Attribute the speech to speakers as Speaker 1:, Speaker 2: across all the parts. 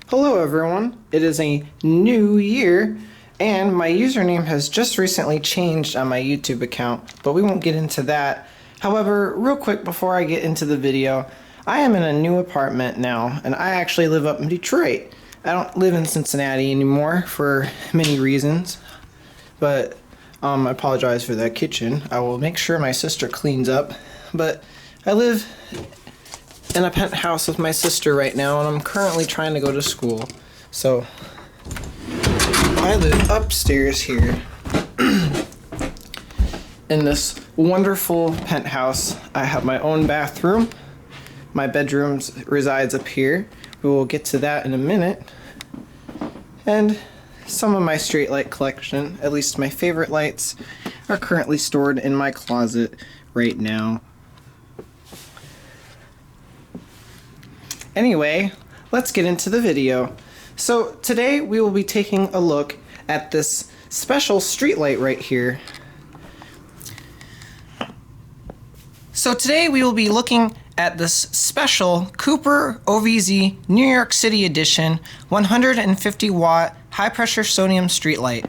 Speaker 1: Hello everyone, it is a new year and my username has just recently changed on my YouTube account, but we won't get into that. However, real quick before I get into the video, I am in a new apartment now and I actually live up in Detroit. I don't live in Cincinnati anymore for many reasons, but I apologize for that kitchen. I will make sure my sister cleans up, but I live in a penthouse with my sister right now and I'm currently trying to go to school. So I live upstairs here in this wonderful penthouse. I have my own bathroom. My bedroom resides up here. We will get to that in a minute. And some of my straight light collection, at least my favorite lights, are currently stored in my closet right now. Anyway, let's get into the video. So today we will be taking a look at this special street light right here. So today we will be looking at this special Cooper OVZ New York City Edition 150 watt high pressure sodium street light.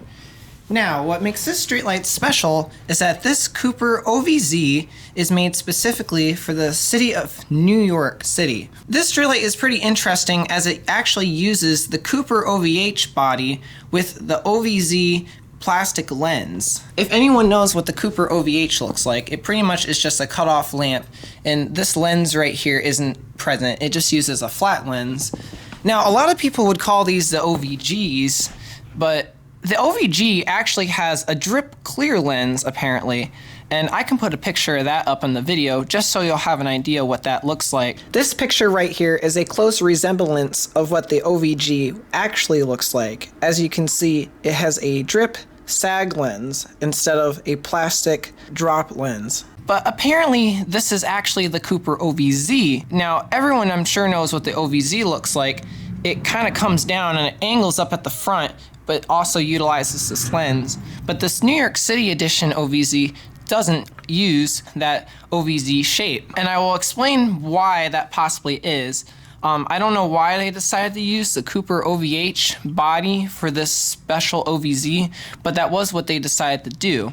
Speaker 1: Now, what makes this streetlight special is that this Cooper OVZ is made specifically for the city of New York City. This streetlight is pretty interesting as it actually uses the Cooper OVH body with the OVZ plastic lens. If anyone knows what the Cooper OVH looks like, it pretty much is just a cutoff lamp, and this lens right here isn't present. It just uses a flat lens. Now, a lot of people would call these the OVGs, but the OVG actually has a drip clear lens apparently, and I can put a picture of that up in the video just so you'll have an idea what that looks like. This picture right here is a close resemblance of what the OVG actually looks like. As you can see, it has a drip sag lens instead of a plastic drop lens. But apparently this is actually the Cooper OVZ. Now everyone I'm sure knows what the OVZ looks like. It kind of comes down and it angles up at the front, but also utilizes this lens. But this New York City Edition OVZ doesn't use that OVZ shape. And I will explain why that possibly is. I don't know why they decided to use the Cooper OVH body for this special OVZ, but that was what they decided to do.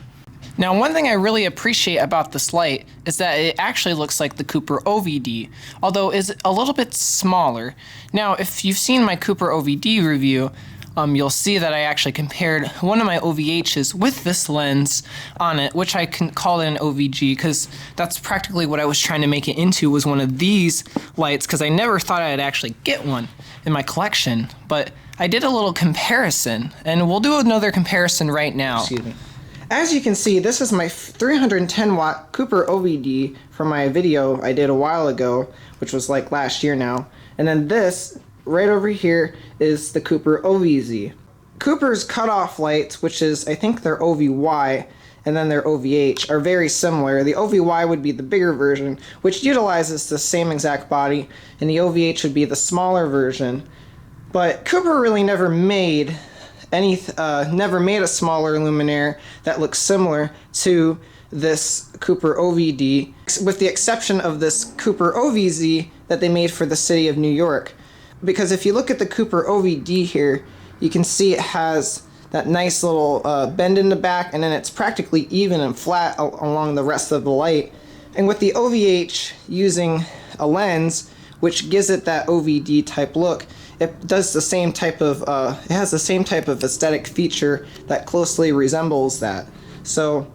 Speaker 1: Now, one thing I really appreciate about this light is that it actually looks like the Cooper OVD, although it's a little bit smaller. Now, if you've seen my Cooper OVD review, you'll see that I actually compared one of my OVHs with this lens on it, which I can call it an OVG because that's practically what I was trying to make it into, was one of these lights, because I never thought I'd actually get one in my collection. But I did a little comparison, and we'll do another comparison right now. Excuse me. As you can see, this is my 310 watt Cooper OVD from my video I did a while ago, which was like last year now. And then this right over here is the Cooper OVZ. Cooper's cutoff lights, which is I think their OVY and then their OVH, are very similar. The OVY would be the bigger version, which utilizes the same exact body, and the OVH would be the smaller version. But Cooper really never made a smaller luminaire that looks similar to this Cooper OVD, with the exception of this Cooper OVZ that they made for the city of New York. Because if you look at the Cooper OVD here, you can see it has that nice little bend in the back, and then it's practically even and flat along the rest of the light. And with the OVH using a lens, which gives it that OVD type look, it does the same type of, it has the same type of aesthetic feature that closely resembles that. So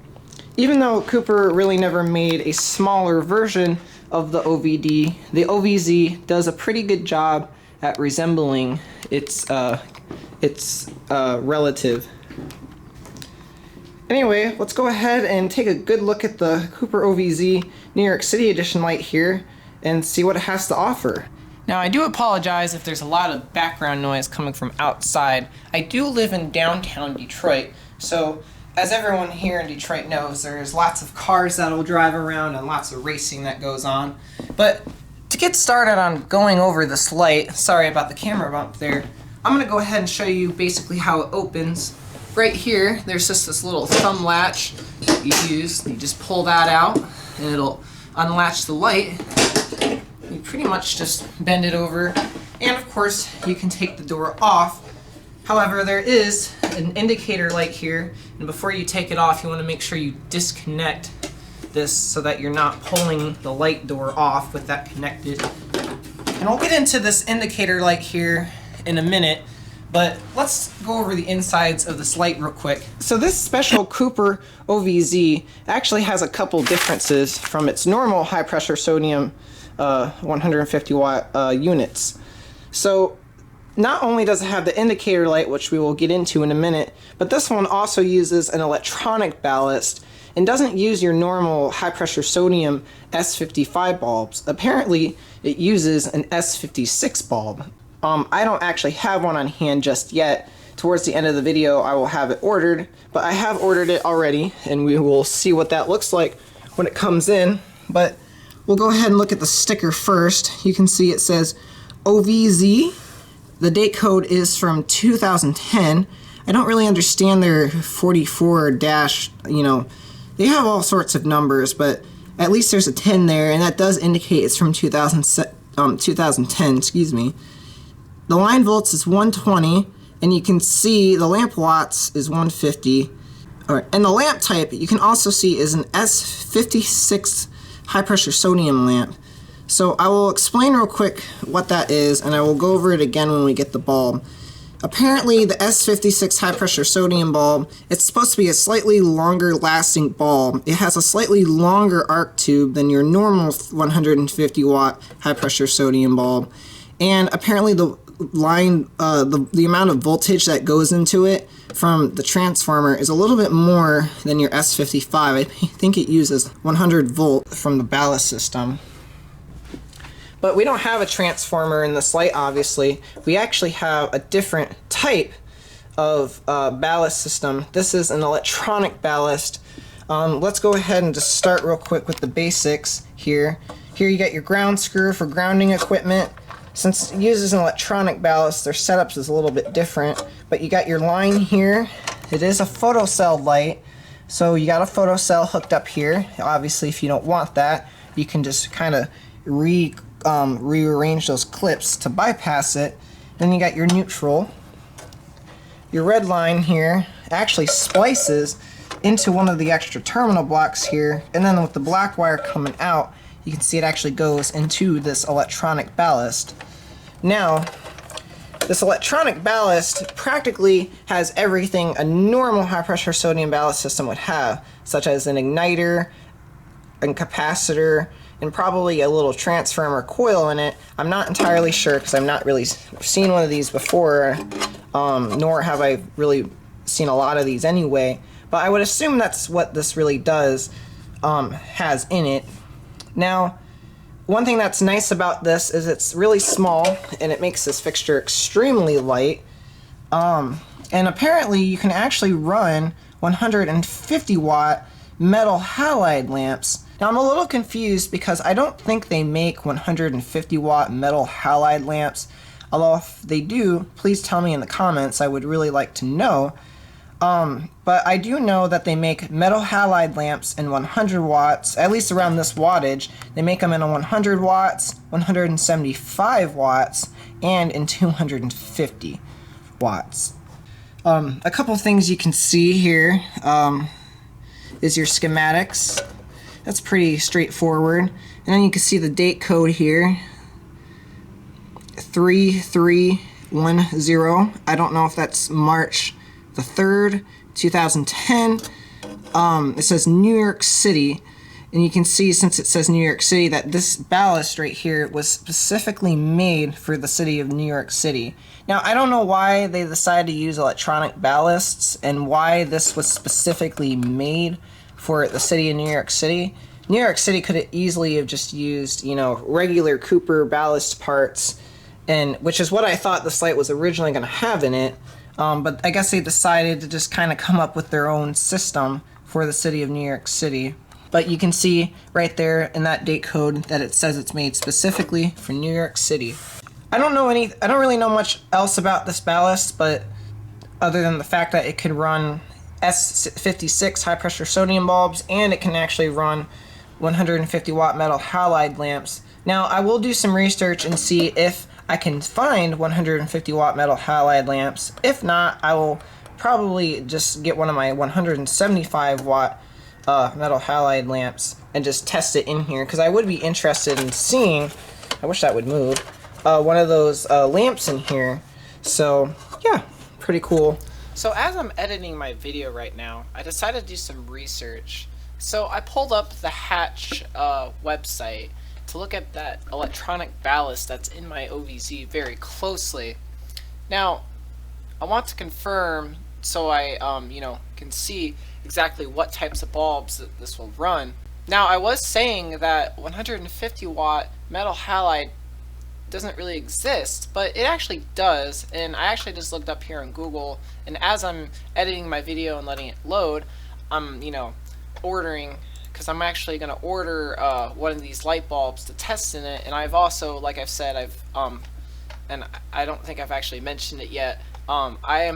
Speaker 1: even though Cooper really never made a smaller version of the OVD, the OVZ does a pretty good job at resembling its relative. Anyway, let's go ahead and take a good look at the Cooper OVZ New York City Edition light here and see what it has to offer. Now, I do apologize if there's a lot of background noise coming from outside. I do live in downtown Detroit, so as everyone here in Detroit knows, there's lots of cars that'll drive around and lots of racing that goes on. But to get started on going over this light, sorry about the camera bump there, I'm going to go ahead and show you basically how it opens. Right here, there's just this little thumb latch that you use. You just pull that out and it'll unlatch the light. You pretty much just bend it over And of course, you can take the door off. However, there is an indicator light here, and before you take it off, you want to make sure you disconnect this so that you're not pulling the light door off with that connected. And we'll get into this indicator light here in a minute, but let's go over the insides of this light real quick. So this special Cooper OVZ actually has a couple differences from its normal high pressure sodium 150 watt units. So not only does it have the indicator light, which we will get into in a minute, but this one also uses an electronic ballast and doesn't use your normal high pressure sodium S55 bulbs. Apparently it uses an S56 bulb. I don't actually have one on hand just yet. Towards the end of the video I will have it ordered, but I have ordered it already, and we will see what that looks like when it comes in. But we'll go ahead and look at the sticker first. You can see it says OVZ. The date code is from 2010. I don't really understand their 44 dash, they have all sorts of numbers, but at least there's a 10 there, and that does indicate it's from 2010, excuse me. The line volts is 120, and you can see the lamp watts is 150. And the lamp type, you can also see, is an S56 high pressure sodium lamp. So I will explain real quick what that is, and I will go over it again when we get the bulb. Apparently the S56 high pressure sodium bulb, it's supposed to be a slightly longer lasting bulb. It has a slightly longer arc tube than your normal 150 watt high pressure sodium bulb. And apparently the line, the amount of voltage that goes into it from the transformer is a little bit more than your S55. I think it uses 100 volt from the ballast system. But we don't have a transformer in this light, obviously. We actually have a different type of ballast system. This is an electronic ballast. Let's go ahead and just start real quick with the basics here. Here you got your ground screw for grounding equipment. Since it uses an electronic ballast, their setups is a little bit different. But you got your line here. It is a photocell light. So you got a photocell hooked up here. Obviously, if you don't want that, you can just kind of rearrange those clips to bypass it. Then you got your neutral. Your red line here actually splices into one of the extra terminal blocks here, and then with the black wire coming out, you can see it actually goes into this electronic ballast. Now, this electronic ballast practically has everything a normal high pressure sodium ballast system would have, such as an igniter, a capacitor, and probably a little transformer coil in it. I'm not entirely sure because I've not really seen one of these before, nor have I really seen a lot of these anyway, but I would assume that's what this really does, has in it. Now, one thing that's nice about this is it's really small, and it makes this fixture extremely light, and apparently you can actually run 150 watt metal halide lamps. Now I'm a little confused because I don't think they make 150 watt metal halide lamps, although if they do, please tell me in the comments. I would really like to know. But I do know that they make metal halide lamps in 100 watts, at least around this wattage. They make them in 100 watts, 175 watts, and in 250 watts. A couple things you can see here is your schematics. That's pretty straightforward. And then you can see the date code here, 3310. I don't know if that's March the 3rd, 2010. It says New York City, and you can see, since it says New York City, that this ballast right here was specifically made for the city of New York City. Now, I don't know why they decided to use electronic ballasts and why this was specifically made for the city of New York City. New York City could have easily have just used, regular Cooper ballast parts, and which is what I thought this light was originally going to have in it. But I guess they decided to just kind of come up with their own system for the city of New York City. But you can see right there in that date code that it says it's made specifically for New York City. I don't really know much else about this ballast, but other than the fact that it can run S56 high pressure sodium bulbs, and it can actually run 150 watt metal halide lamps. Now I will do some research and see if I can find 150 watt metal halide lamps. If not, I will probably just get one of my 175 watt metal halide lamps and just test it in here, because I would be interested in seeing, I wish that would move, one of those lamps in here. So yeah, pretty cool. So as I'm editing my video right now, I decided to do some research. So I pulled up the Hatch website to look at that electronic ballast that's in my OVZ very closely. Now, I want to confirm so I can see exactly what types of bulbs that this will run. Now, I was saying that 150 watt metal halide doesn't really exist, but it actually does, and I actually just looked up here on Google, and as I'm editing my video and letting it load, I'm ordering, because I'm actually going to order one of these light bulbs to test in it. And I've also, like I've said, and I don't think I've actually mentioned it yet, I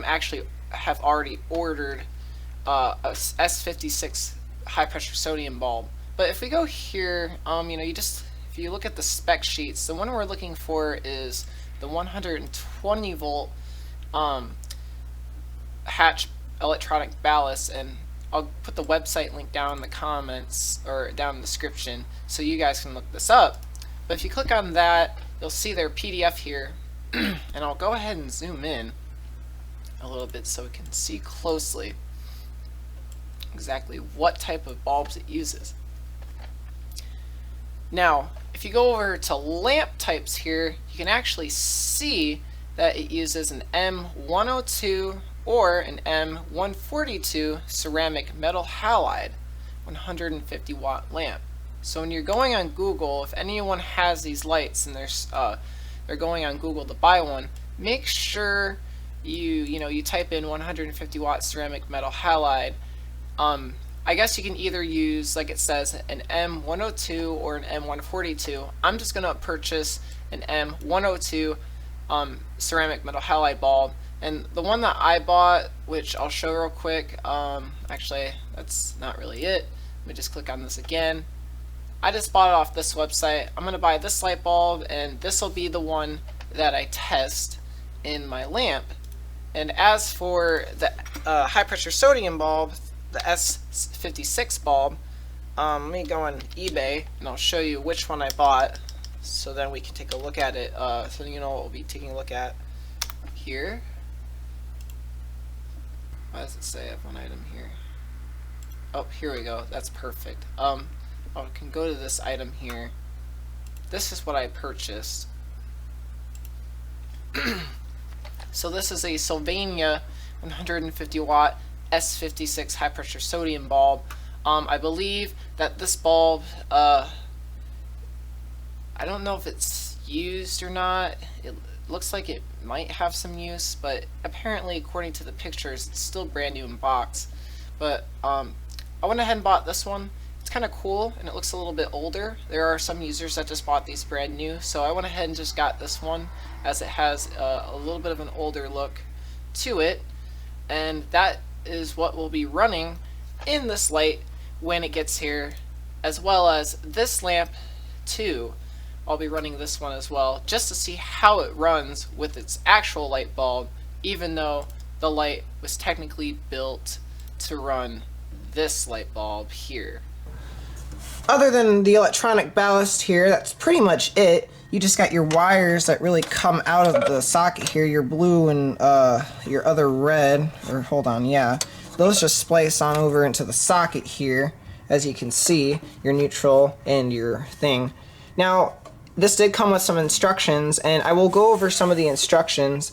Speaker 1: have already ordered a S56 high pressure sodium bulb. But if we go here, if you look at the spec sheets, the one we're looking for is the 120 volt Hatch electronic ballast, and I'll put the website link down in the comments or down in the description so you guys can look this up. But if you click on that, you'll see their PDF here, and I'll go ahead and zoom in a little bit so we can see closely exactly what type of bulbs it uses. Now, if you go over to lamp types here, you can actually see that it uses an M102 or an M142 ceramic metal halide 150 watt lamp. So when you're going on Google, if anyone has these lights and they're going on Google to buy one, make sure you type in 150 watt ceramic metal halide. I guess you can either use, like it says, an M102 or an M142. I'm just going to purchase an M102 ceramic metal halide bulb. And the one that I bought, which I'll show real quick, actually that's not really it. Let me just click on this again. I just bought it off this website. I'm going to buy this light bulb, and this will be the one that I test in my lamp. And as for the high pressure sodium bulb, the S56 bulb, let me go on eBay and I'll show you which one I bought, so then we can take a look at it, so you know what we'll be taking a look at here. Why does it say I have one item here? Oh, here we go. That's perfect. I can go to this item here. This is what I purchased. So this is a Sylvania 150 watt S56 high pressure sodium bulb. I believe that this bulb, I don't know if it's used or not. It looks like it might have some use, but apparently according to the pictures it's still brand new in box. But I went ahead and bought this one. It's kind of cool and it looks a little bit older. There are some users that just bought these brand new, so I went ahead and just got this one as it has a little bit of an older look to it, and that is what will be running in this light when it gets here, as well as this lamp too. I'll be running this one as well, just to see how it runs with its actual light bulb, even though the light was technically built to run this light bulb here. Other than the electronic ballast here, that's pretty much it. You just got your wires that really come out of the socket here, your blue and your other red, or hold on, yeah. Those just splice on over into the socket here, as you can see, your neutral and your thing. Now, this did come with some instructions, and I will go over some of the instructions,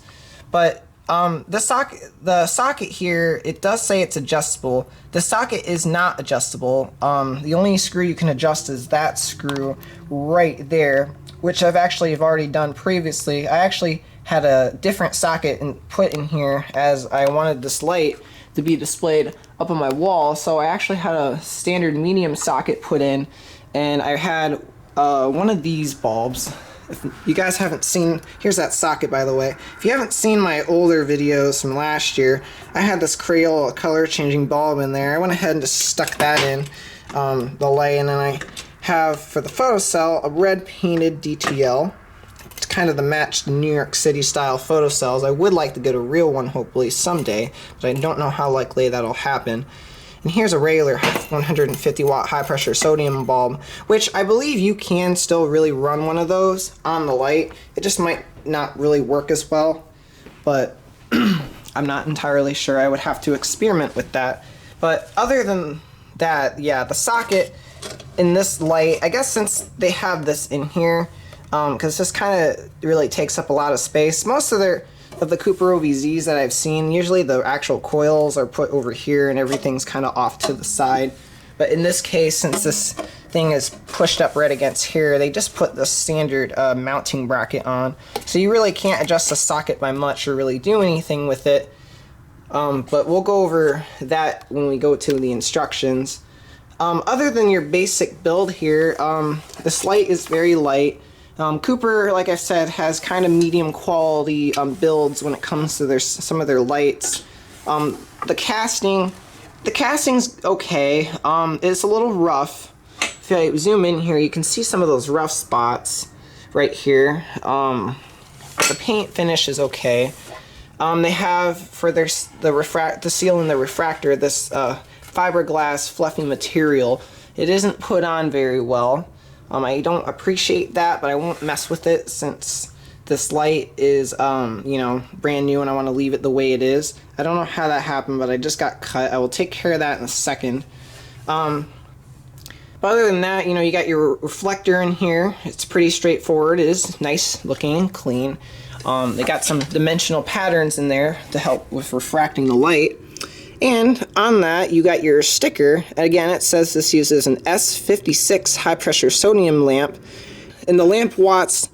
Speaker 1: but the socket here, it does say it's adjustable. The socket is not adjustable. The only screw you can adjust is that screw right there, which I've already done previously. I actually had a different socket put in here as I wanted this light to be displayed up on my wall, so I actually had a standard medium socket put in, and I had one of these bulbs. If you guys haven't seen, here's that socket, by the way. If you haven't seen my older videos from last year, I had this Crayola color changing bulb in there. I went ahead and just stuck that in the light, and then I have for the photocell a red painted DTL. It's kind of the match the New York City style photocells. I would like to get a real one hopefully someday, but I don't know how likely that'll happen. And here's a regular 150 watt high pressure sodium bulb, which I believe you can still really run one of those on the light. It just might not really work as well, but I'm not entirely sure. I would have to experiment with that. But other than that, yeah, the socket in this light, I guess since they have this in here, because this kind of really takes up a lot of space. Most of the Cooper OVZs that I've seen, usually the actual coils are put over here and everything's kind of off to the side. But in this case, since this thing is pushed up right against here, they just put the standard mounting bracket on. So you really can't adjust the socket by much or really do anything with it. But we'll go over that when we go to the instructions. Other than your basic build here, this light is very light. Cooper, like I said, has kind of medium quality builds when it comes to some of their lights. The casting's okay. It's a little rough. If I zoom in here, you can see some of those rough spots right here. The paint finish is okay. They have for the seal in the refractor this fiberglass fluffy material. It isn't put on very well. I don't appreciate that, but I won't mess with it since this light is, you know, brand new and I want to leave it the way it is. I don't know how that happened, but I just got cut. I will take care of that in a second. But other than that, you know, you got your reflector in here. It's pretty straightforward. It is nice looking and clean. They got some dimensional patterns in there to help with refracting the light. And on that, you got your sticker. Again, it says this uses an S56 high-pressure sodium lamp. And the lamp watts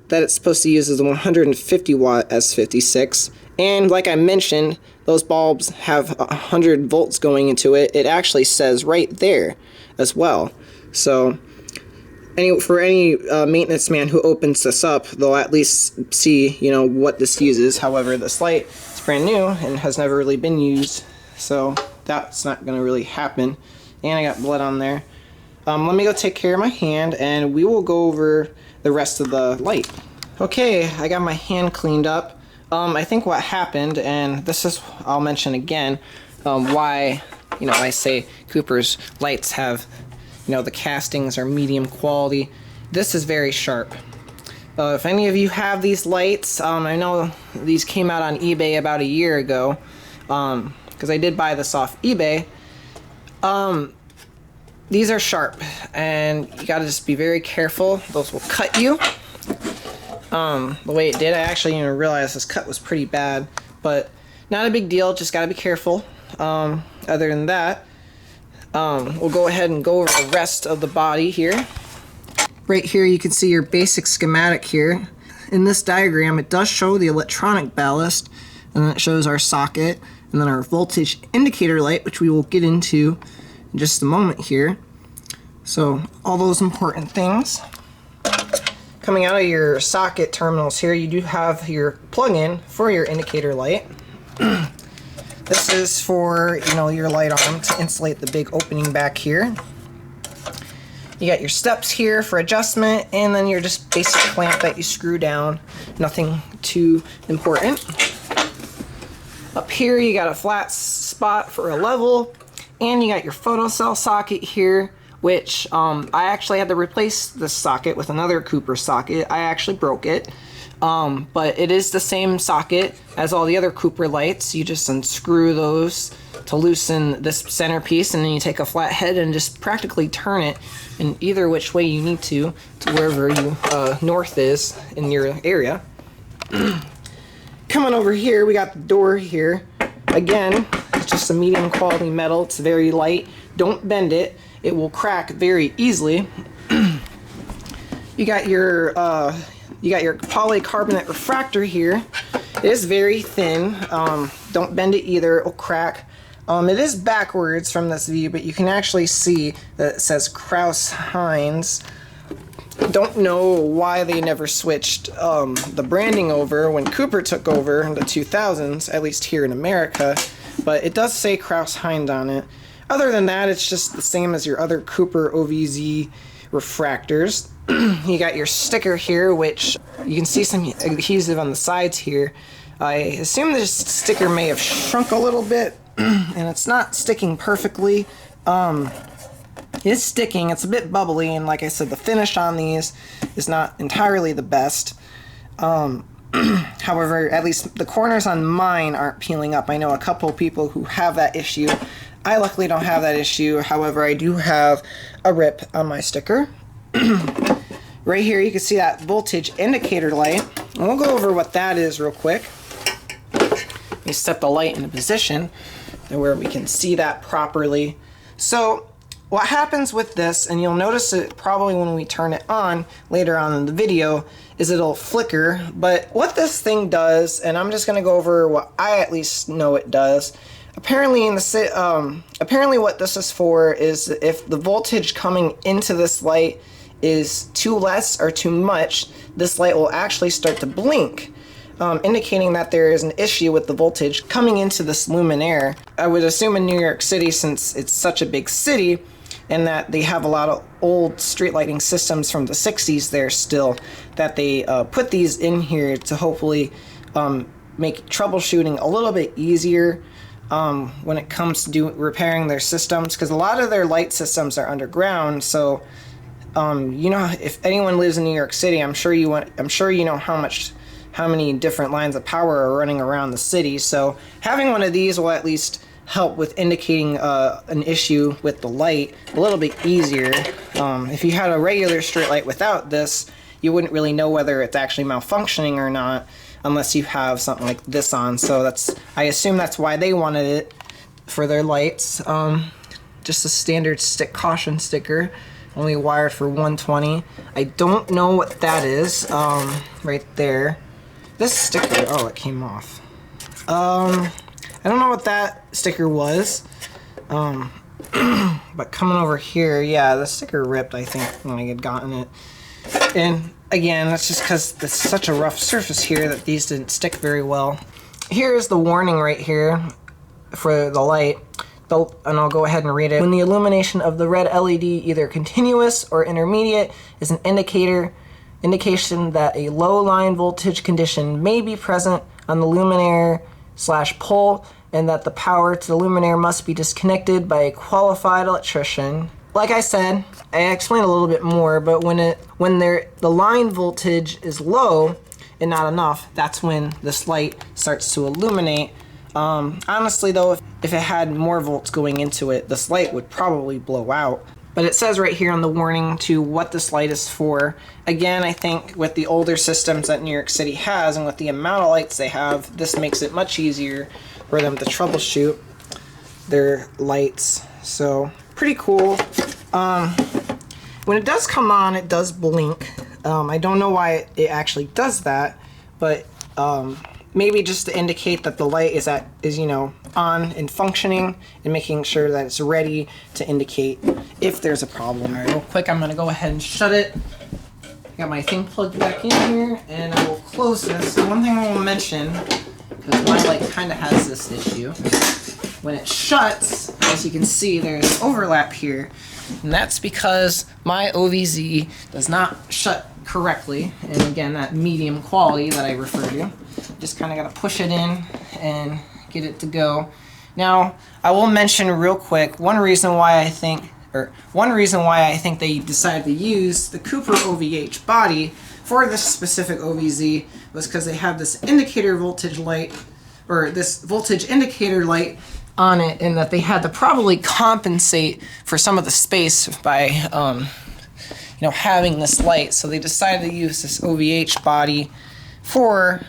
Speaker 1: that it's supposed to use is a 150 watt S56. And like I mentioned, those bulbs have 100 volts going into it. It actually says right there as well. So for any maintenance man who opens this up, they'll at least see, you know, what this uses. However, this light is brand new and has never really been used, so that's not going to really happen. And I got blood on there. Let me go take care of my hand and we will go over the rest of the light. Okay, I got my hand cleaned up. I think what happened, and this is, I'll mention again, why, you know, I say Cooper's lights have, you know, the castings are medium quality. This is very sharp. If any of you have these lights, I know these came out on eBay about a year ago, because I did buy this off eBay. These are sharp, and you gotta just be very careful. Those will cut you. The way it did, I actually didn't even realize this cut was pretty bad, but not a big deal, just gotta be careful. Other than that, we'll go ahead and go over the rest of the body here. Right here you can see your basic schematic here. In this diagram it does show the electronic ballast, and then it shows our socket, and then our voltage indicator light, which we will get into in just a moment here. So all those important things. Coming out of your socket terminals here, you do have your plug-in for your indicator light. This is for, you know, your light arm to insulate the big opening back here. You got your steps here for adjustment, and then your just basic clamp that you screw down. Nothing too important. Up here you got a flat spot for a level, and you got your photocell socket here, which I actually had to replace this socket with another Cooper socket. I actually broke it. But it is the same socket as all the other Cooper lights. You just unscrew those to loosen this centerpiece, and then you take a flat head and just practically turn it in either which way you need to wherever you north is in your area. Coming over here, we got the door here. Again, it's just a medium quality metal. It's very light. Don't bend it. It will crack very easily. You got your polycarbonate refractor here. It is very thin. Don't bend it either, it will crack. It is backwards from this view, but you can actually see that it says Krauss-Heinz. Don't know why they never switched the branding over when Cooper took over in the 2000s, at least here in America, but it does say Krauss-Heinz on it. Other than that, it's just the same as your other Cooper OVZ refractors. you got your sticker here, which you can see some adhesive on the sides here. I assume this sticker may have shrunk a little bit, and it's not sticking perfectly. It's sticking, it's a bit bubbly, and like I said, the finish on these is not entirely the best. However, at least the corners on mine aren't peeling up. I know a couple people who have that issue. I luckily don't have that issue. However, I do have a rip on my sticker. Right here you can see that voltage indicator light. And we'll go over what that is real quick. Let me set the light into position where we can see that properly. So what happens with this, and you'll notice it probably when we turn it on later on in the video, is it'll flicker. But what this thing does, and I'm just going to go over what I at least know it does. Apparently apparently what this is for is if the voltage coming into this light is too less or too much, this light will actually start to blink, indicating that there is an issue with the voltage coming into this luminaire. I would assume in New York City, since it's such a big city, and that they have a lot of old street lighting systems from the 60s there still, that they put these in here to hopefully make troubleshooting a little bit easier when it comes to repairing their systems, because a lot of their light systems are underground. So you know, if anyone lives in New York City, I'm sure you know how many different lines of power are running around the city. So having one of these will at least help with indicating an issue with the light a little bit easier. If you had a regular street light without this, you wouldn't really know whether it's actually malfunctioning or not unless you have something like this on. So I assume that's why they wanted it for their lights. Just a standard caution sticker, only wired for 120. I don't know what that is right there. This sticker, oh, it came off. I don't know what that sticker was. But coming over here, yeah, the sticker ripped, I think, when I had gotten it. And again, that's just because it's such a rough surface here that these didn't stick very well. Here's the warning right here for the light. And I'll go ahead and read it. When the illumination of the red LED, either continuous or intermediate, is an indication that a low line voltage condition may be present on the luminaire/pole, and that the power to the luminaire must be disconnected by a qualified electrician. Like I said, I explained a little bit more, but when the line voltage is low and not enough, that's when this light starts to illuminate. Honestly though, if it had more volts going into it, this light would probably blow out. But it says right here on the warning to what this light is for. Again, I think with the older systems that New York City has and with the amount of lights they have, this makes it much easier for them to troubleshoot their lights. So pretty cool. When it does come on, it does blink. I don't know why it actually does that, but maybe just to indicate that the light is on and functioning, and making sure that it's ready to indicate if there's a problem. All right, real quick, I'm gonna go ahead and shut it. Got my thing plugged back in here, and I will close this. So one thing I will mention, because my light kind of has this issue, when it shuts, as you can see, there's overlap here, and that's because my OVZ does not shut correctly. And again, that medium quality that I refer to, just kind of got to push it in and get it to go. Now, I will mention real quick one reason why I think they decided to use the Cooper OVH body for this specific OVZ was because they have this indicator voltage light, or this voltage indicator light on it, and that they had to probably compensate for some of the space by having this light. So they decided to use this OVH body for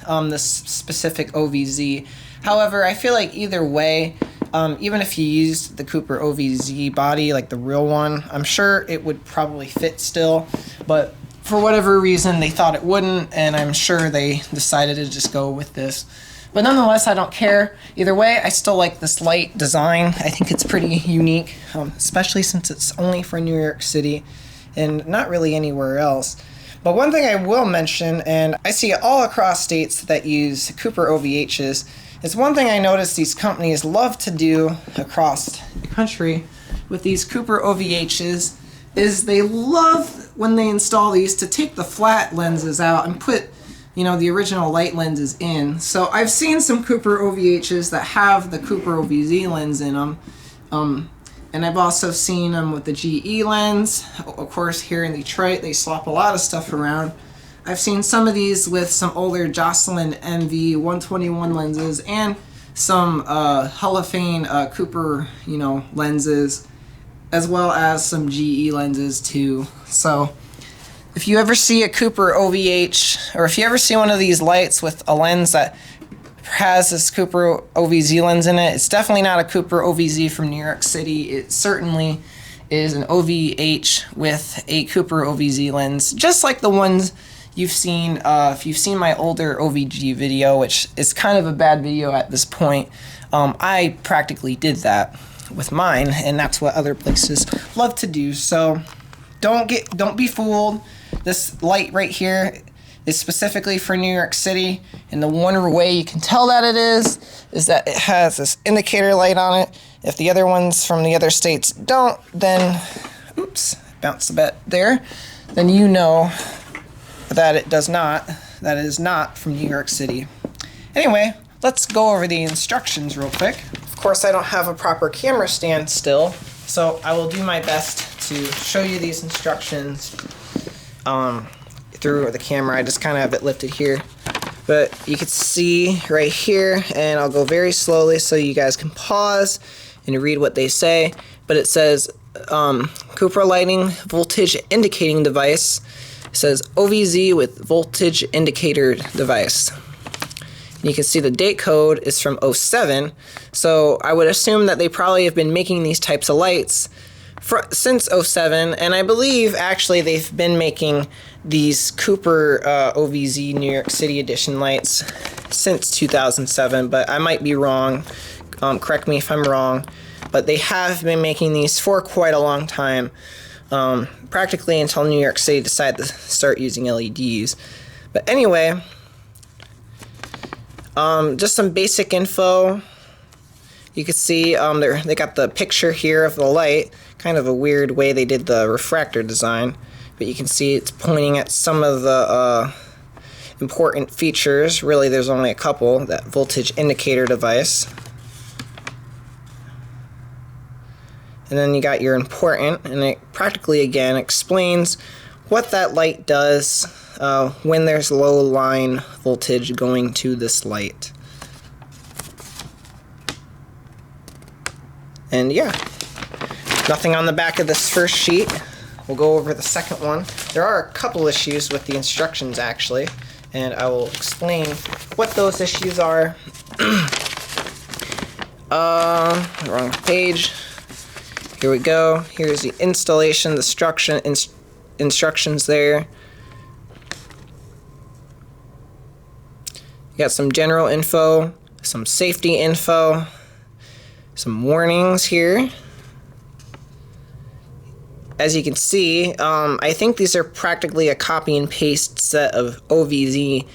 Speaker 1: this specific OVZ. However, I feel like either way, even if you used the Cooper OVZ body, like the real one, I'm sure it would probably fit still, but for whatever reason they thought it wouldn't, and I'm sure they decided to just go with this. But nonetheless, I don't care. Either way, I still like this light design. I think it's pretty unique, especially since it's only for New York City and not really anywhere else. But one thing I will mention, and I see it all across states that use Cooper OVHs, is one thing I notice these companies love to do across the country with these Cooper OVHs is they love when they install these to take the flat lenses out and put, you know, the original light lenses in. So I've seen some Cooper OVHs that have the Cooper OVZ lens in them. And I've also seen them with the GE lens. Of course, here in Detroit, they swap a lot of stuff around. I've seen some of these with some older Jocelyn MV 121 lenses and some Holophane Cooper, you know, lenses, as well as some GE lenses too. So if you ever see a Cooper OVH, or if you ever see one of these lights with a lens that has this Cooper OVZ lens in it, it's definitely not a Cooper OVZ from New York City. It certainly is an OVH with a Cooper OVZ lens, just like the ones you've seen. If you've seen my older OVG video, which is kind of a bad video at this point, I practically did that with mine, and that's what other places love to do. So don't be fooled. This light right here is specifically for New York City, and the one way you can tell that it is that it has this indicator light on it. If the other ones from the other states don't, then, oops, bounced a bit there, then you know that it does not, that it is not from New York City. Anyway, let's go over the instructions real quick. Of course, I don't have a proper camera stand still, so I will do my best to show you these instructions through the camera. I just kind of have it lifted here, but you can see right here, and I'll go very slowly so you guys can pause and read what they say. But it says Cooper lighting voltage indicating device. It says OVZ with voltage indicator device. And you can see the date code is from 07, so I would assume that they probably have been making these types of lights since 07, and I believe actually they've been making these Cooper OVZ New York City edition lights since 2007, but I might be wrong. Correct me if I'm wrong, but they have been making these for quite a long time, practically until New York City decided to start using LEDs. But anyway, just some basic info. You can see they got the picture here of the light. Kind of a weird way they did the refractor design, but you can see it's pointing at some of the important features. Really, there's only a couple. That voltage indicator device. And then you got your important, and it practically, again, explains what that light does when there's low line voltage going to this light. And yeah, nothing on the back of this first sheet. We'll go over the second one. There are a couple issues with the instructions, actually, and I will explain what those issues are. Wrong page. Here we go. Here's the installation, the instructions there. You got some general info, some safety info, some warnings here. As you can see, I think these are practically a copy and paste set of OVZ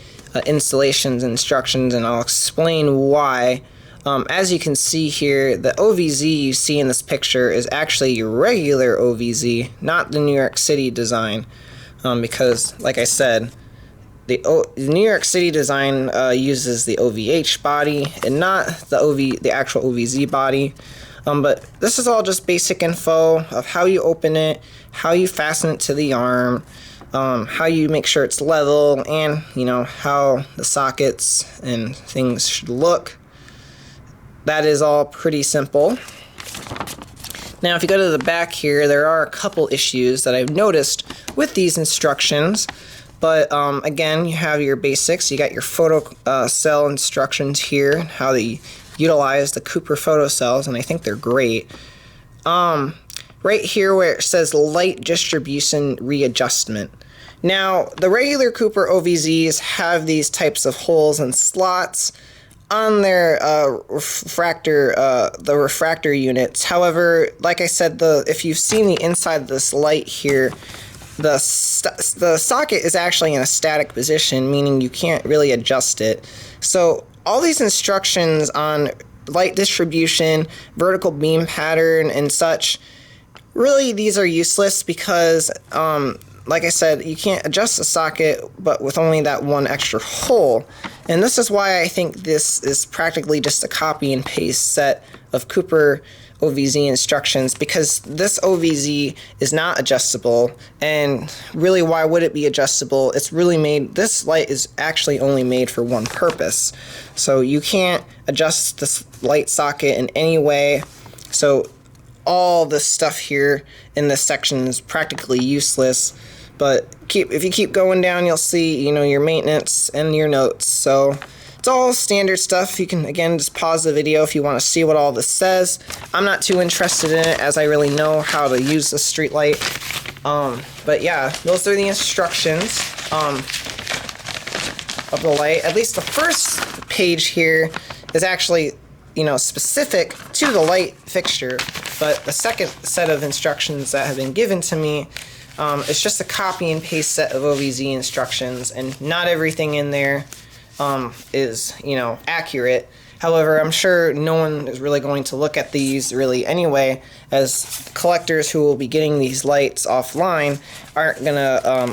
Speaker 1: installations instructions, and I'll explain why. As you can see here, the OVZ you see in this picture is actually your regular OVZ, not the New York City design, because, like I said, the New York City design uses the OVH body and not the actual OVZ body. But this is all just basic info of how you open it, how you fasten it to the arm, how you make sure it's level, and how the sockets and things should look. That is all pretty simple. Now, if you go to the back here, there are a couple issues that I've noticed with these instructions. But again, you have your basics. You got your photo cell instructions here, how they utilize the Cooper photo cells, and I think they're great. Right here where it says light distribution readjustment. Now, the regular Cooper OVZs have these types of holes and slots on their refractor units. However, like I said, if you've seen the inside of this light here, the socket is actually in a static position, meaning you can't really adjust it. So all these instructions on light distribution, vertical beam pattern, and such Really, these are useless because, like I said, you can't adjust the socket, but with only that one extra hole. And this is why I think this is practically just a copy and paste set of Cooper OVZ instructions, because this OVZ is not adjustable. And really, why would it be adjustable? It's really made, this light is actually only made for one purpose. So you can't adjust this light socket in any way. So all this stuff here in this section is practically useless. But if you keep going down, you'll see, your maintenance and your notes. So it's all standard stuff. You can, again, just pause the video if you want to see what all this says. I'm not too interested in it, as I really know how to use the street light. But yeah, those are the instructions of the light. At least the first page here is actually, specific to the light fixture. But the second set of instructions that have been given to me, it's just a copy and paste set of OVZ instructions, and not everything in there is, accurate. However, I'm sure no one is really going to look at these really anyway, as collectors who will be getting these lights offline are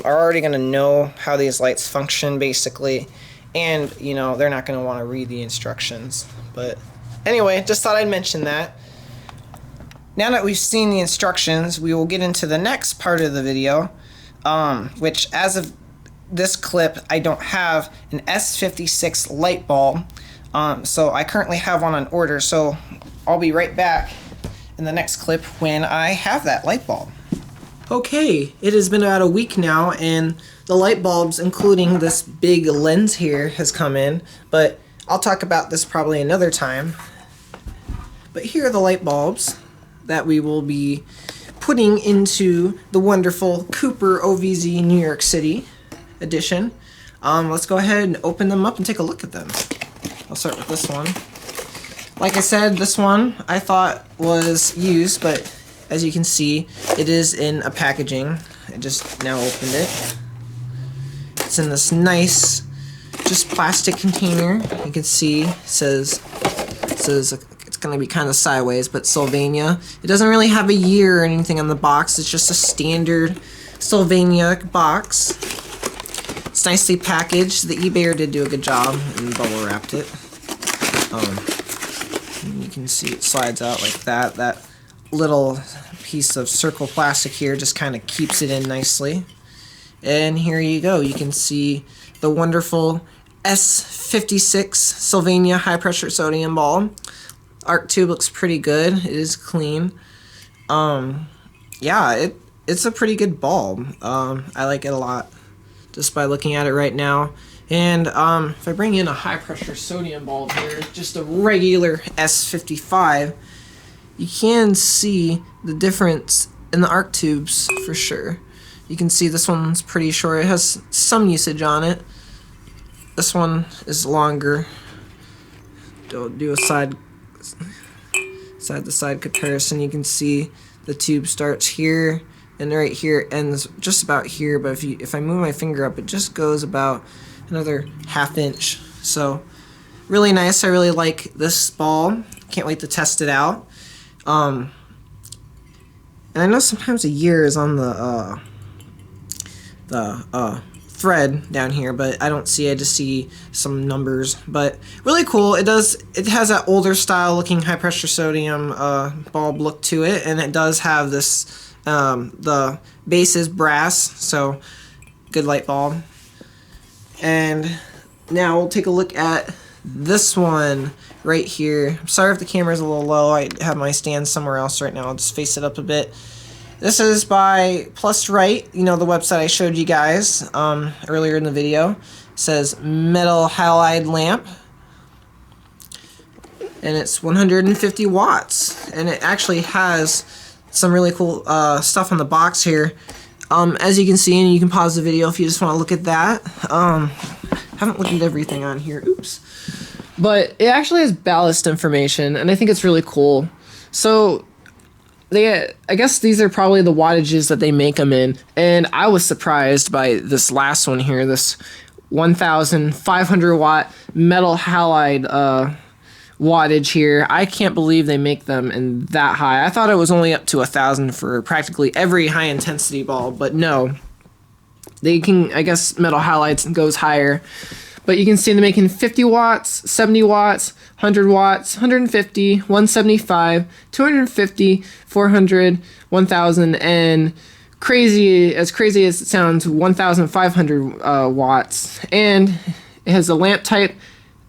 Speaker 1: already gonna know how these lights function basically, and they're not gonna want to read the instructions. But anyway, just thought I'd mention that. Now that we've seen the instructions, we will get into the next part of the video, which, as of this clip, I don't have an S56 light bulb, so I currently have one on order, so I'll be right back in the next clip when I have that light bulb. Okay, it has been about a week now, and the light bulbs, including this big lens here, has come in, but I'll talk about this probably another time. But here are the light bulbs that we will be putting into the wonderful Cooper OVZ New York City edition. Let's go ahead and open them up and take a look at them. I'll start with this one. Like I said, this one I thought was used, but as you can see, it is in a packaging. I just now opened it. It's in this nice, just plastic container. You can see it says it's going to be kind of sideways, but Sylvania. It doesn't really have a year or anything on the box. It's just a standard Sylvania box. It's nicely packaged. The eBayer did do a good job and bubble wrapped it. And you can see it slides out like that. That little piece of circle plastic here just kind of keeps it in nicely. And here you go. You can see the wonderful S56 Sylvania high pressure sodium bulb. Arc tube looks pretty good. It is clean. Yeah, it's a pretty good bulb. I like it a lot just by looking at it right now. And if I bring in a high pressure sodium bulb here, just a regular S55, you can see the difference in the arc tubes for sure. You can see this one's pretty short. It has some usage on it. This one is longer. Do a side to side comparison. You can see the tube starts here and right here ends just about here, but if I move my finger up, it just goes about another ½ inch. So really nice. I really like this bulb. Can't wait to test it out. And I know sometimes a year is on the thread down here, but I don't see it. I just see some numbers, but really cool. It has that older style looking high pressure sodium bulb look to it, and it does have this the base is brass, so good light bulb. And now we'll take a look at this one right here. I'm sorry if the camera's a little low. I have my stand somewhere else right now. I'll just face it up a bit. This is by Plus Right, the website I showed you guys earlier in the video. It says metal halide lamp, and it's 150 watts, and it actually has some really cool stuff on the box here. As you can see, and you can pause the video if you just want to look at that. Haven't looked at everything on here, oops. But it actually has ballast information, and I think it's really cool. So I guess these are probably the wattages that they make them in, and I was surprised by this last one here, this 1,500 watt metal halide wattage here. I can't believe they make them in that high. I thought it was only up to 1,000 for practically every high intensity bulb, but no. They can, I guess metal halides goes higher. But you can see they're making 50 watts, 70 watts, 100 watts, 150, 175, 250, 400, 1,000, and crazy as it sounds, 1,500 watts. And it has a lamp type,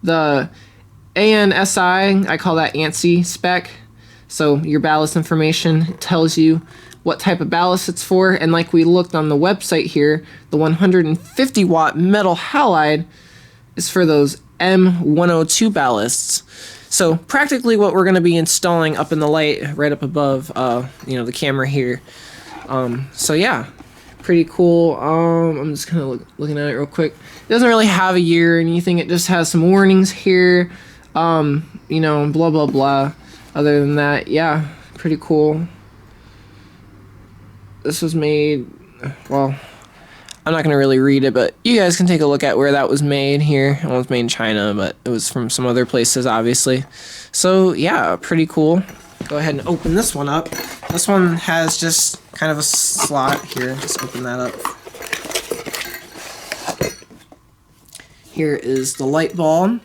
Speaker 1: the ANSI, I call that ANSI spec. So your ballast information tells you what type of ballast it's for. And like we looked on the website here, the 150 watt metal halide is for those M102 ballasts. So practically what we're going to be installing up in the light right up above the camera here. So yeah, pretty cool. I'm just kind of looking at it real quick. It doesn't really have a year or anything. It just has some warnings here, blah blah blah. Other than that, yeah, pretty cool. This was made, well, I'm not going to really read it, but you guys can take a look at where that was made here. It was made in China, but it was from some other places, obviously. So, yeah, pretty cool. Go ahead and open this one up. This one has just kind of a slot here. Just open that up. Here is the light bulb.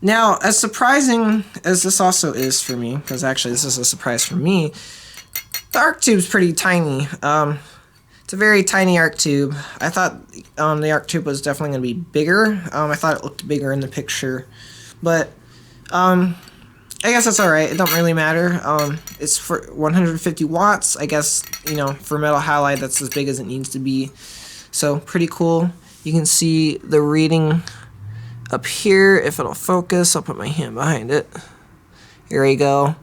Speaker 1: Now, as surprising as this also is for me, because actually this is a surprise for me, the arc tube's pretty tiny. It's a very tiny arc tube. I thought the arc tube was definitely going to be bigger. I thought it looked bigger in the picture, but I guess that's alright. It don't really matter. It's for 150 watts. I guess, for metal halide, that's as big as it needs to be. So, pretty cool. You can see the reading up here. If it'll focus, I'll put my hand behind it. Here we go.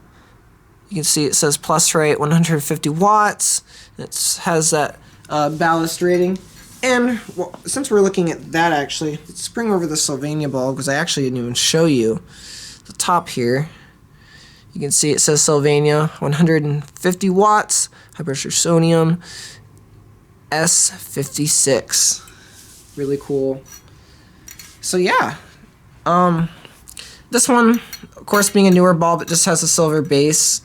Speaker 1: You can see it says plus rate 150 watts. It has that ballast rating. And well, since we're looking at that, actually, let's bring over the Sylvania bulb, because I actually didn't even show you the top here. You can see it says Sylvania, 150 watts, high pressure sodium, S56. Really cool. So yeah, this one, of course, being a newer bulb, it just has a silver base.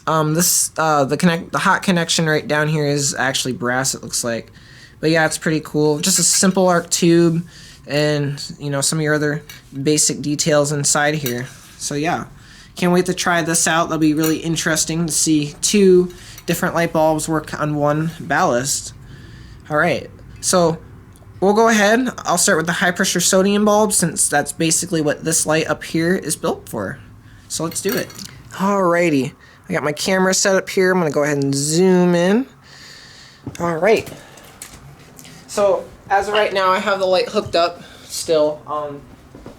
Speaker 1: The hot connection right down here is actually brass, it looks like. But yeah, it's pretty cool. Just a simple arc tube, and some of your other basic details inside here. So yeah, can't wait to try this out. That'll be really interesting to see two different light bulbs work on one ballast. Alright, so we'll go ahead. I'll start with the high pressure sodium bulb, since that's basically what this light up here is built for. So let's do it. Alrighty. I got my camera set up here. I'm going to go ahead and zoom in. Alright. So, as of right now, I have the light hooked up still.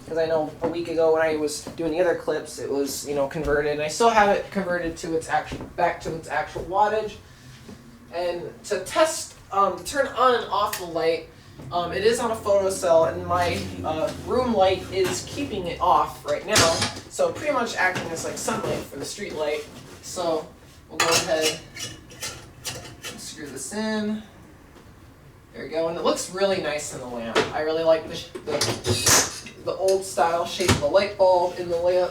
Speaker 1: Because I know a week ago when I was doing the other clips, it was, converted. And I still have it converted to back to its actual wattage. And to test, to turn on and off the light, it is on a photocell, and my room light is keeping it off right now. So pretty much acting as like sunlight for the street light. So we'll go ahead and screw this in. There we go, and it looks really nice in the lamp. I really like the old style shape of the light bulb in the lamp.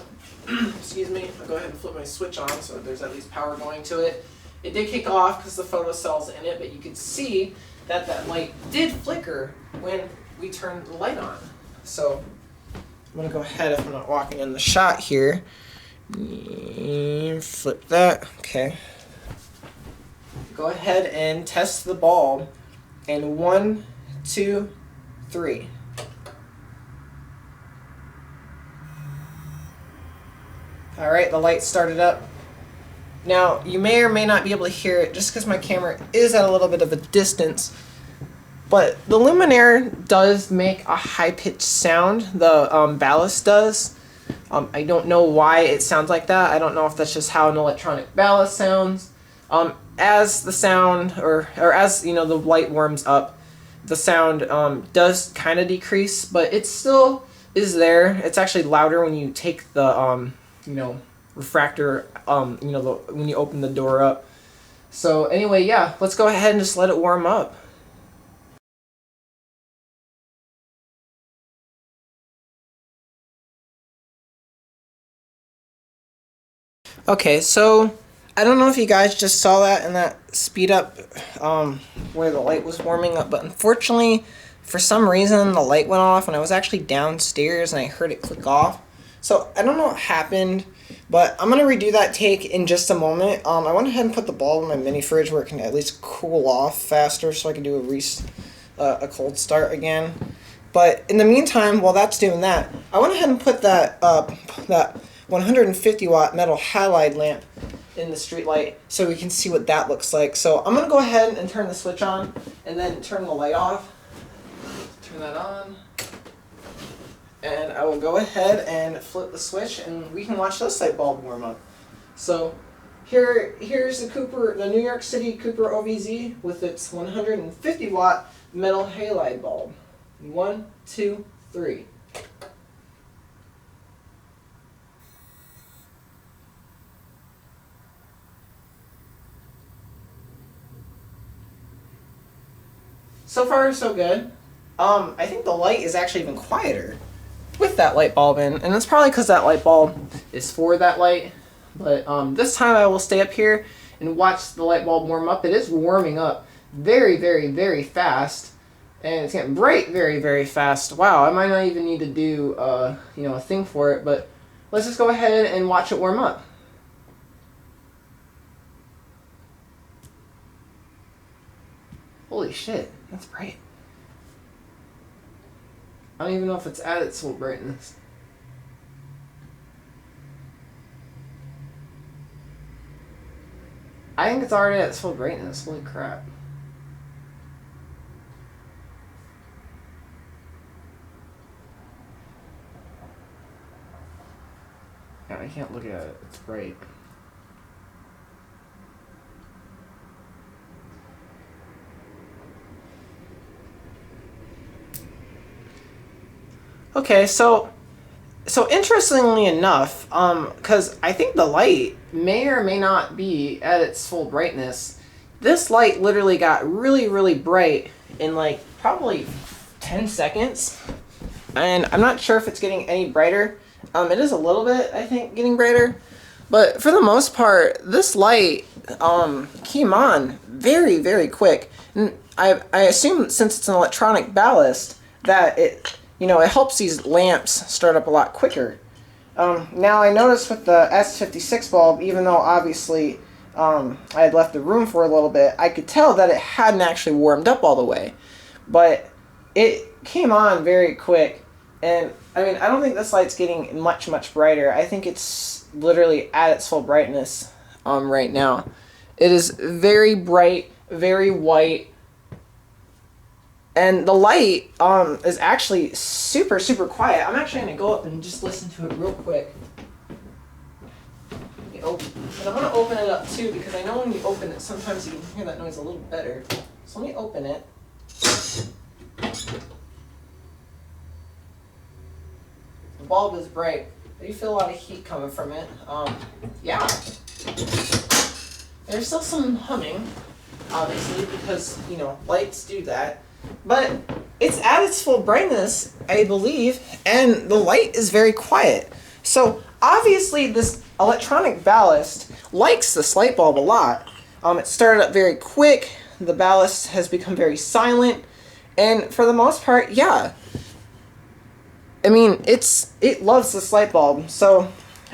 Speaker 1: Excuse me. I'll go ahead and flip my switch on so that there's at least power going to it. It did kick off because the photocell's in it, but you can see that light did flicker when we turned the light on. So I'm going to go ahead, if I'm not walking in the shot here, flip that. Okay. Go ahead and test the bulb. And 1, 2, 3. Alright, the light started up. Now, you may or may not be able to hear it just because my camera is at a little bit of a distance. But the Luminaire does make a high-pitched sound. The Ballast does. I don't know why it sounds like that. I don't know if that's just how an electronic ballast sounds. As the sound, or as the light warms up, the sound does kind of decrease, but it still is there. It's actually louder when you take the refractor, when you open the door up. So anyway, yeah, let's go ahead and just let it warm up. Okay, so I don't know if you guys just saw that in that speed up where the light was warming up, but unfortunately, for some reason, the light went off and I was actually downstairs and I heard it click off. So I don't know what happened, but I'm going to redo that take in just a moment. I went ahead and put the bulb in my mini fridge where it can at least cool off faster so I can do a cold start again. But in the meantime, while that's doing that, I went ahead and put that 150 watt metal halide lamp in the street light so we can see what that looks like. So I'm going to go ahead and turn the switch on and then turn the light off. Turn that on. And I will go ahead and flip the switch and we can watch this light bulb warm up. So here's the New York City Cooper OVZ with its 150 watt metal halide bulb. 1, 2, 3. So far, so good. I think the light is actually even quieter with that light bulb in, and that's probably because that light bulb is for that light. But this time I will stay up here and watch the light bulb warm up. It is warming up very, very, very fast, and it's getting bright very, very fast. Wow, I might not even need to do a thing for it, but let's just go ahead and watch it warm up. Holy shit, that's bright. I don't even know if it's at its full brightness. I think it's already at its full brightness. Holy crap. Yeah, I can't look at it. It's bright. Okay, so interestingly enough, because I think the light may or may not be at its full brightness, this light literally got really, really bright in like probably 10 seconds. And I'm not sure if it's getting any brighter. It is a little bit, I think, getting brighter. But for the most part, this light came on very, very quick. And I assume since it's an electronic ballast that it helps these lamps start up a lot quicker. Now I noticed with the S56 bulb, even though obviously I had left the room for a little bit, I could tell that it hadn't actually warmed up all the way. But it came on very quick, and I mean, I don't think this light's getting much brighter. I think it's literally at its full brightness right now. It is very bright, very white. And the light is actually super, super quiet. I'm actually going to go up and just listen to it real quick. And I'm going to open it up too, because I know when you open it, sometimes you can hear that noise a little better. So let me open it. The bulb is bright. I do feel a lot of heat coming from it. Yeah. There's still some humming, obviously, because, lights do that. But it's at its full brightness, I believe, and the light is very quiet. So obviously this electronic ballast likes this light bulb a lot. It started up very quick, the ballast has become very silent, and for the most part, yeah. I mean, it loves this light bulb. So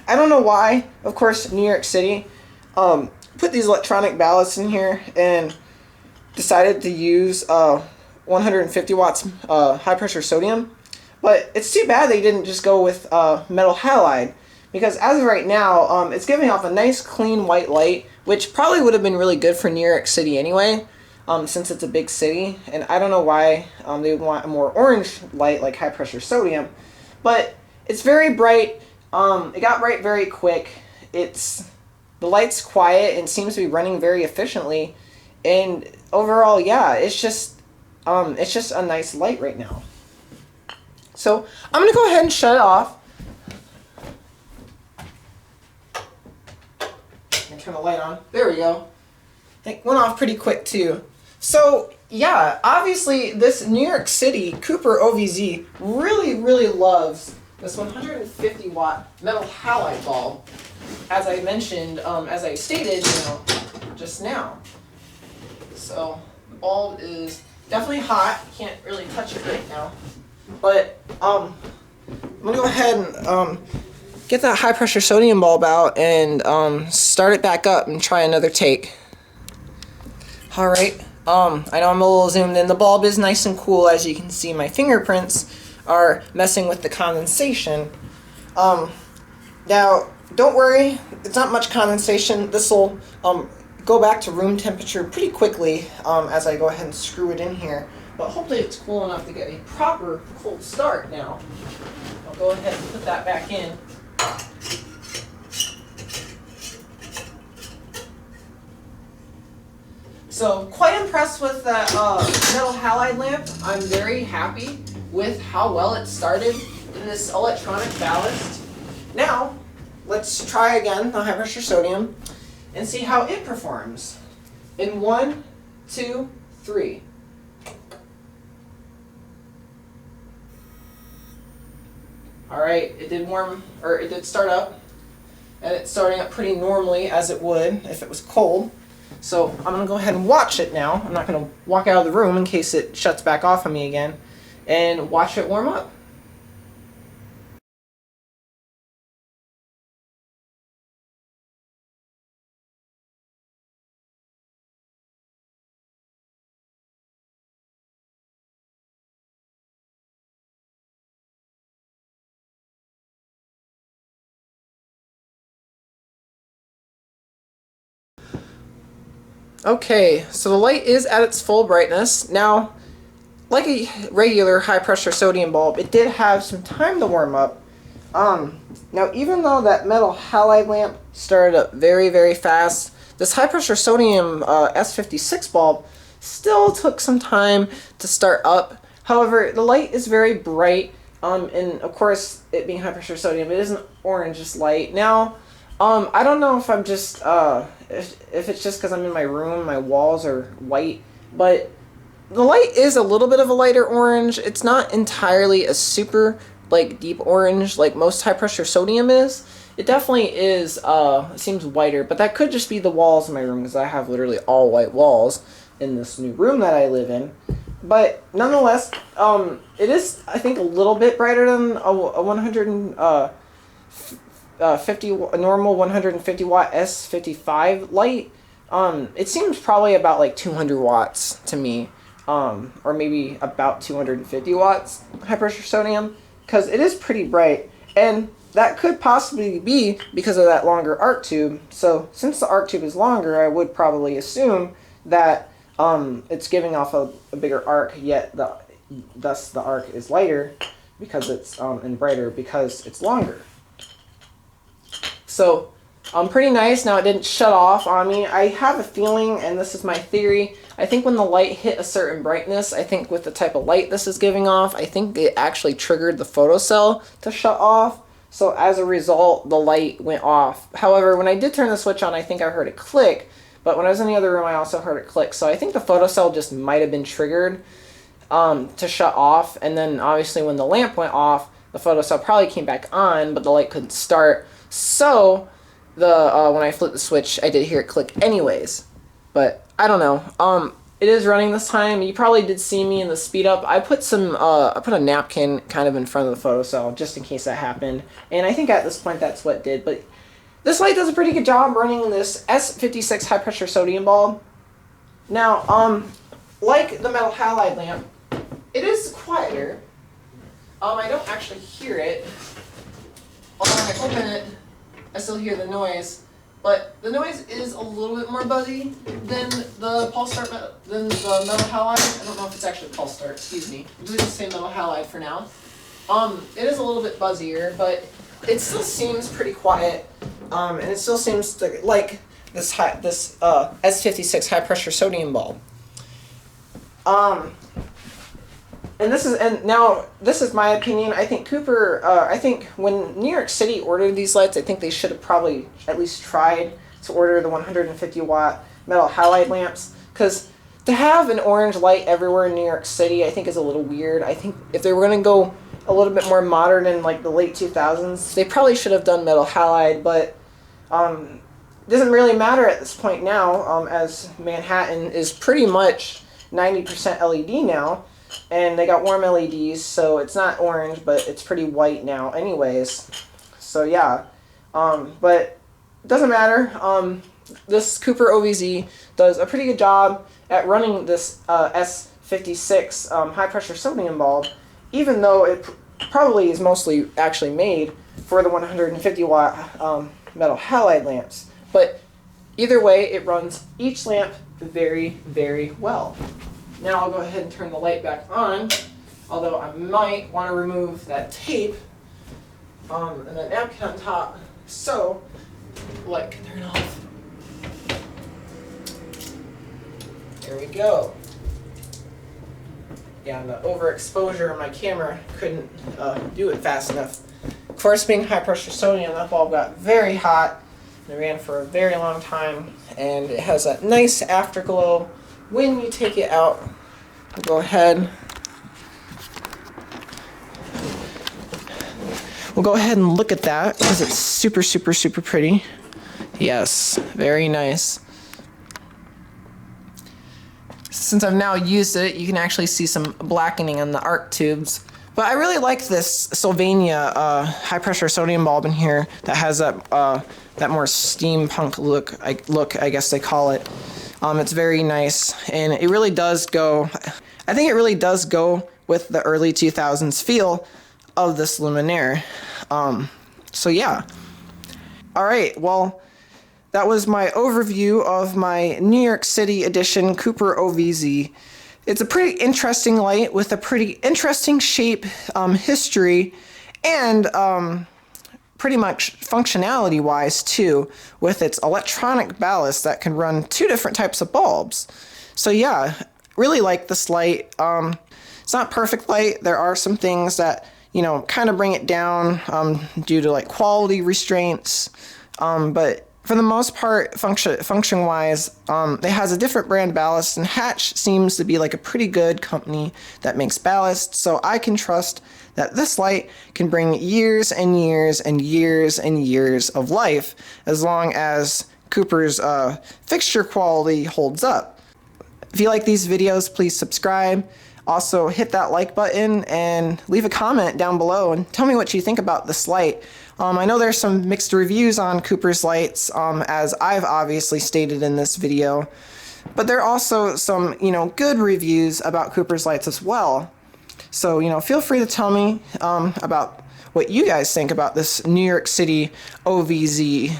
Speaker 1: I don't know why, of course, New York City put these electronic ballasts in here and decided to use 150 watts high pressure sodium, but it's too bad they didn't just go with metal halide, because as of right now it's giving off a nice clean white light, which probably would have been really good for New York City anyway, since it's a big city, and I don't know why they would want a more orange light like high pressure sodium, but it's very bright. It got bright very quick. The light's quiet and seems to be running very efficiently, and overall, yeah, it's just a nice light right now. So I'm going to go ahead and shut it off. And turn the light on. There we go. It went off pretty quick too. So yeah, obviously this New York City Cooper OVZ really, really loves this 150 watt metal halide bulb. as I mentioned, as I stated, just now. So the bulb is definitely hot. Can't really touch it right now. But I'm gonna go ahead and get that high pressure sodium bulb out and start it back up and try another take. All right. I know I'm a little zoomed in. The bulb is nice and cool, as you can see. My fingerprints are messing with the condensation. Now, don't worry, it's not much condensation. This will go back to room temperature pretty quickly as I go ahead and screw it in here. But hopefully it's cool enough to get a proper cold start now. I'll go ahead and put that back in. So, quite impressed with that metal halide lamp. I'm very happy with how well it started in this electronic ballast. Now, let's try again the high pressure sodium and see how it performs. In 1, 2, 3. Alright, it did start up, and it's starting up pretty normally as it would if it was cold. So I'm going to go ahead and watch it now. I'm not going to walk out of the room in case it shuts back off on me again, and watch it warm up. Okay, so the light is at its full brightness. Now, like a regular high pressure sodium bulb, it did have some time to warm up. Now, even though that metal halide lamp started up very, very fast, this high pressure sodium S56 bulb still took some time to start up. However, the light is very bright, and of course, it being high pressure sodium, it is an orangish light. Now, I don't know if I'm just, if it's just because I'm in my room, my walls are white, but the light is a little bit of a lighter orange. It's not entirely a super, deep orange like most high pressure sodium is. It definitely is, it seems whiter, but that could just be the walls in my room because I have literally all white walls in this new room that I live in. But nonetheless, it is, I think, a little bit brighter than a 150 normal 150 watt S55 light. It seems probably about like 200 watts to me, or maybe about 250 watts high pressure sodium, because it is pretty bright, and that could possibly be because of that longer arc tube. So since the arc tube is longer, I would probably assume that it's giving off a bigger arc, yet thus the arc is lighter because it's and brighter because it's longer. So, pretty nice. Now, it didn't shut off on me. I have a feeling, and this is my theory, I think when the light hit a certain brightness, I think with the type of light this is giving off, I think it actually triggered the photocell to shut off. So, as a result, the light went off. However, when I did turn the switch on, I think I heard it click. But when I was in the other room, I also heard it click. So, I think the photocell just might have been triggered to shut off. And then, obviously, when the lamp went off, the photocell probably came back on, but the light couldn't start. So, when I flipped the switch, I did hear it click anyways. But, I don't know. It is running this time. You probably did see me in the speed up. I put a napkin kind of in front of the photocell just in case that happened. And I think at this point that's what it did. But this light does a pretty good job running this S56 high pressure sodium bulb. Now, like the metal halide lamp, it is quieter. I don't actually hear it. Although when I open it, I still hear the noise, but the noise is a little bit more buzzy than the pulse start, than the metal halide. I don't know if it's actually pulse start. Excuse me. I'm doing the same metal halide for now. It is a little bit buzzier, but it still seems pretty quiet, and it still seems to, like this S56 high pressure sodium bulb. And now this is my opinion. I think I think when New York City ordered these lights, I think they should have probably at least tried to order the 150 watt metal halide lamps, because to have an orange light everywhere in New York City, I think is a little weird. I think if they were going to go a little bit more modern in like the late 2000s, they probably should have done metal halide, but Doesn't really matter at this point now, as Manhattan is pretty much 90% LED now, and they got warm LEDs, so it's not orange, but it's pretty white now anyways. So yeah, but it doesn't matter. This Cooper OVZ does a pretty good job at running this S56 high pressure sodium bulb, even though it probably is mostly actually made for the 150 watt metal halide lamps. But either way, it runs each lamp very, very well. Now I'll go ahead and turn the light back on, although I might want to remove that tape and the napkin on top, so light can turn off. There we go. Yeah, the overexposure of my camera couldn't do it fast enough. Of course, being high pressure sodium, that bulb got very hot. It ran for a very long time, and it has a nice afterglow when you take it out. I'll go ahead. We'll go ahead and look at that because it's super, super, super pretty. Yes, very nice. Since I've now used it, you can actually see some blackening on the arc tubes. But I really like this Sylvania high pressure sodium bulb in here that has that that more steampunk look, I guess they call it. It's very nice, and it really does go, I think it really does go with the early 2000s feel of this Luminaire. So yeah. Alright, well, that was my overview of my New York City edition Cooper OVZ. It's a pretty interesting light with a pretty interesting shape, history, and pretty much functionality wise too, with its electronic ballast that can run 2 different types of bulbs. So yeah, really like this light. It's not perfect light. There are some things that, you know, kind of bring it down due to like quality restraints, but for the most part, function wise, it has a different brand ballast, and Hatch seems to be like a pretty good company that makes ballast, so I can trust that this light can bring years and years and years and years of life, as long as Cooper's fixture quality holds up. If you like these videos, please subscribe. Also, hit that like button and leave a comment down below and tell me what you think about this light. I know there's some mixed reviews on Cooper's lights, as I've obviously stated in this video, but there are also some, you know, good reviews about Cooper's lights as well. So, you know, feel free to tell me about what you guys think about this New York City OVZ.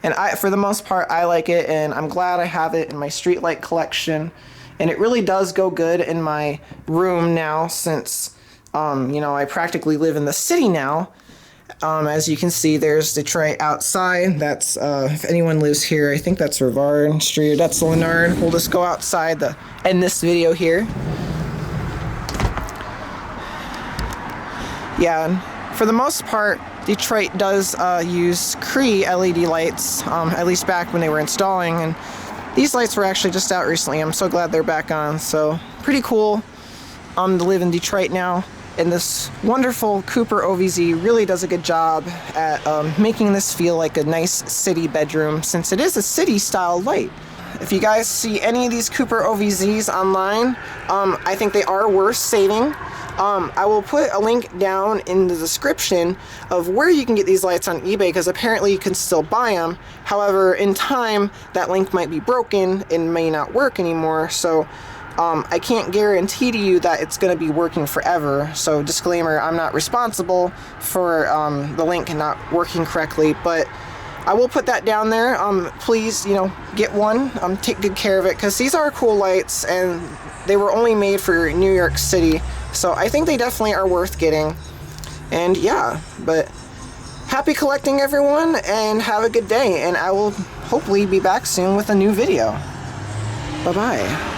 Speaker 1: And for the most part, I like it, and I'm glad I have it in my streetlight collection. And it really does go good in my room now, since, you know, I practically live in the city now. As you can see, there's Detroit outside. That's, if anyone lives here, I think that's Rivard Street. That's Leonard. We'll just go outside to end this video here. Yeah, and for the most part, Detroit does use Cree LED lights, at least back when they were installing, and these lights were actually just out recently. I'm so glad they're back on. So pretty cool to live in Detroit now. And this wonderful Cooper OVZ really does a good job at making this feel like a nice city bedroom, since it is a city style light. If you guys see any of these Cooper OVZs online, I think they are worth saving. I will put a link down in the description of where you can get these lights on eBay, because apparently you can still buy them. However, in time, that link might be broken and may not work anymore, so I can't guarantee to you that it's going to be working forever. So disclaimer, I'm not responsible for the link not working correctly, but I will put that down there. Please, you know, get one. Take good care of it, because these are cool lights, and they were only made for New York City. So I think they definitely are worth getting. And yeah, but happy collecting, everyone, and have a good day. And I will hopefully be back soon with a new video. Bye-bye.